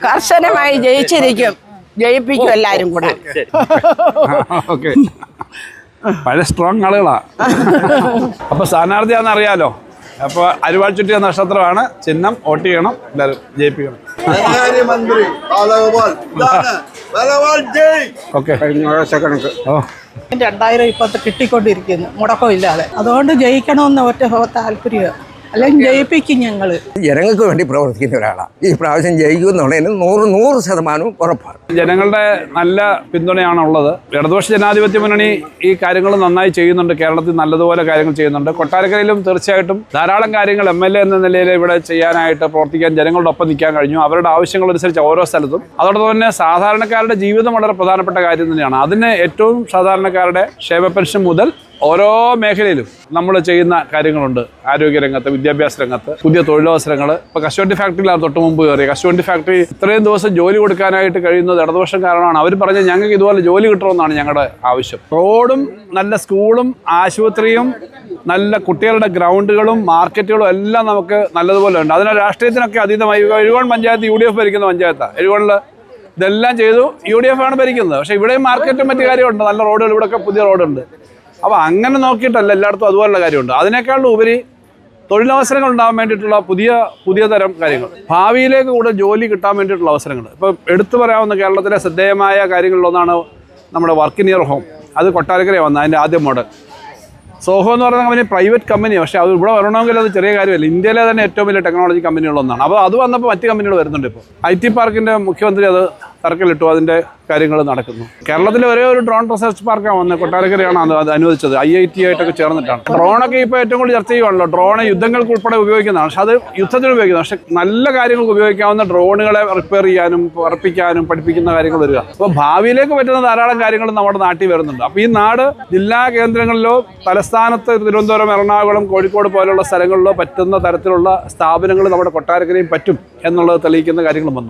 കർശനമായി ജയിച്ചിരിക്കും, ജയിപ്പിക്കും എല്ലാരും കൂടെ. ഓക്കെ, പഴയ സ്ട്രോങ് ആളുകളാ. അപ്പൊ സ്ഥാനാർത്ഥിയാണെന്ന് അറിയാലോ. അപ്പോൾ അരിവാൾ ചുറ്റിയ നക്ഷത്രമാണ് ചിഹ്നം. വോട്ട് ചെയ്യണം, എല്ലാവരും ജയിപ്പിക്കണം. ഓക്കെ, 2000 ഇപ്പത്തെ കിട്ടിക്കൊണ്ടിരിക്കുന്നു മുടക്കമില്ലാതെ. അതുകൊണ്ട് ജയിക്കണമെന്ന് ഒറ്റ താല്പര്യം, അല്ലെങ്കിൽ ജയിപ്പിക്കും ഞങ്ങള്. ജനങ്ങൾക്ക് വേണ്ടി പ്രവർത്തിക്കുന്ന ഒരാളാണ്. ഈ പ്രാവശ്യം ജയിക്കുമെന്നുള്ളതിന് 100% ഉറപ്പാണ്. ജനങ്ങളുടെ നല്ല പിന്തുണയാണ് ഉള്ളത്. ഇടതുപക്ഷ ജനാധിപത്യ മുന്നണി ഈ കാര്യങ്ങൾ നന്നായി ചെയ്യുന്നുണ്ട്. കേരളത്തിൽ നല്ലതുപോലെ കാര്യങ്ങൾ ചെയ്യുന്നുണ്ട്. കൊട്ടാരക്കരയിലും തീർച്ചയായിട്ടും ധാരാളം കാര്യങ്ങൾ MLA എന്ന നിലയിൽ ഇവിടെ ചെയ്യാനായിട്ട് പ്രവർത്തിക്കാൻ ജനങ്ങളുടെ ഒപ്പം നിൽക്കാൻ കഴിഞ്ഞു. അവരുടെ ആവശ്യങ്ങളനുസരിച്ച് ഓരോ സ്ഥലത്തും. അതോടൊപ്പം തന്നെ സാധാരണക്കാരുടെ ജീവിതം വളരെ പ്രധാനപ്പെട്ട കാര്യം തന്നെയാണ്. അതിന് ഏറ്റവും സാധാരണക്കാരുടെ ക്ഷേമ പെൻഷൻ മുതൽ ഓരോ മേഖലയിലും നമ്മൾ ചെയ്യുന്ന കാര്യങ്ങളുണ്ട്. ആരോഗ്യരംഗത്ത്, വിദ്യാഭ്യാസ രംഗത്ത്, പുതിയ തൊഴിലവസരങ്ങൾ. ഇപ്പോൾ കശുവണ്ടി ഫാക്ടറിയിലാണ് തൊട്ട് മുമ്പ് കയറി. കശുവണ്ടി ഫാക്ടറി ഇത്രയും ദിവസം ജോലി കൊടുക്കാനായിട്ട് കഴിയുന്നത് ഇടതുപക്ഷം കാരണമാണ്. അവർ പറഞ്ഞ് ഞങ്ങൾക്ക് ഇതുപോലെ ജോലി കിട്ടണമെന്നാണ് ഞങ്ങളുടെ ആവശ്യം. റോഡും നല്ല സ്കൂളും ആശുപത്രിയും നല്ല കുട്ടികളുടെ ഗ്രൗണ്ടുകളും മാർക്കറ്റുകളും എല്ലാം നമുക്ക് നല്ലതുപോലെ ഉണ്ട്. അതിന് രാഷ്ട്രീയത്തിനൊക്കെ അതീതമായി എഴുകോൺ പഞ്ചായത്ത് UDF ഭരിക്കുന്ന പഞ്ചായത്താണ്. എഴുകോണിൽ ഇതെല്ലാം ചെയ്തു UDF ആണ് ഭരിക്കുന്നത്. പക്ഷേ ഇവിടെയും മാർക്കറ്റും മറ്റു കാര്യമുണ്ട്, നല്ല റോഡുകൾ, ഇവിടെയൊക്കെ പുതിയ റോഡുണ്ട്. അപ്പോൾ അങ്ങനെ നോക്കിയിട്ടല്ല എല്ലായിടത്തും അതുപോലുള്ള കാര്യമുണ്ട്. അതിനേക്കാളും ഉപരി തൊഴിലവസരങ്ങൾ ഉണ്ടാകാൻ വേണ്ടിയിട്ടുള്ള പുതിയ തരം കാര്യങ്ങൾ, ഭാവിയിലേക്ക് കൂടെ ജോലി കിട്ടാൻ വേണ്ടിയിട്ടുള്ള അവസരങ്ങൾ. ഇപ്പോൾ എടുത്തു പറയാവുന്ന കേരളത്തിലെ ശ്രദ്ധേയമായ കാര്യങ്ങളിലൊന്നാണ് നമ്മുടെ വർക്ക് നിയർ ഹോം. അത് കൊട്ടാരക്കരയാണ് വന്നത്, അതിൻ്റെ ആദ്യ മോഡൽ. സോഹോ എന്ന് പറയുന്ന കമ്പനി പ്രൈവറ്റ് കമ്പനിയാണ്. പക്ഷേ അത് ഇവിടെ വരണമെങ്കിൽ അത് ചെറിയ കാര്യമല്ല. ഇന്ത്യയിലെ തന്നെ ഏറ്റവും വലിയ ടെക്നോളജി കമ്പനികളൊന്നാണ്. അപ്പോൾ അത് വന്നപ്പോൾ മറ്റ് കമ്പനികൾ വരുന്നുണ്ട്. ഇപ്പോൾ IT പാർക്കിൻ്റെ മുഖ്യമന്ത്രി അത് തറക്കല്ലിട്ടു, അതിൻ്റെ കാര്യങ്ങൾ നടക്കുന്നു. കേരളത്തിലെ ഒരേ ഒരു ഡ്രോൺ റിസർച്ച് പാർക്കാണ് വന്നത്, കൊട്ടാരക്കരയാണ് അത് അനുവദിച്ചത്. IIT ആയിട്ടൊക്കെ ചേർന്നിട്ടാണ്. ഡ്രോണൊക്കെ ഇപ്പോൾ ഏറ്റവും കൂടുതൽ ചർച്ച ചെയ്യുവാണല്ലോ. ഡ്രോൺ യുദ്ധങ്ങൾക്ക് ഉൾപ്പെടെ ഉപയോഗിക്കുന്നതാണ്. പക്ഷെ അത് യുദ്ധത്തിന് ഉപയോഗിക്കുന്നത്. പക്ഷെ നല്ല കാര്യങ്ങൾക്ക് ഉപയോഗിക്കാവുന്ന ഡ്രോണുകളെ റിപ്പയർ ചെയ്യാനും പറപ്പിക്കാനും പഠിപ്പിക്കുന്ന കാര്യങ്ങൾ വരിക. അപ്പോൾ ഭാവിയിലേക്ക് പറ്റുന്ന ധാരാളം കാര്യങ്ങൾ നമ്മുടെ നാട്ടിൽ വരുന്നുണ്ട്. അപ്പോൾ ഈ നാട് ജില്ലാ കേന്ദ്രങ്ങളിലോ തലസ്ഥാനത്ത് തിരുവനന്തപുരം, എറണാകുളം, കോഴിക്കോട് പോലുള്ള സ്ഥലങ്ങളിലോ പറ്റുന്ന തരത്തിലുള്ള സ്ഥാപനങ്ങൾ നമ്മുടെ കൊട്ടാരക്കരയും പറ്റും എന്നുള്ളത് തെളിയിക്കുന്ന കാര്യങ്ങളും വന്നു.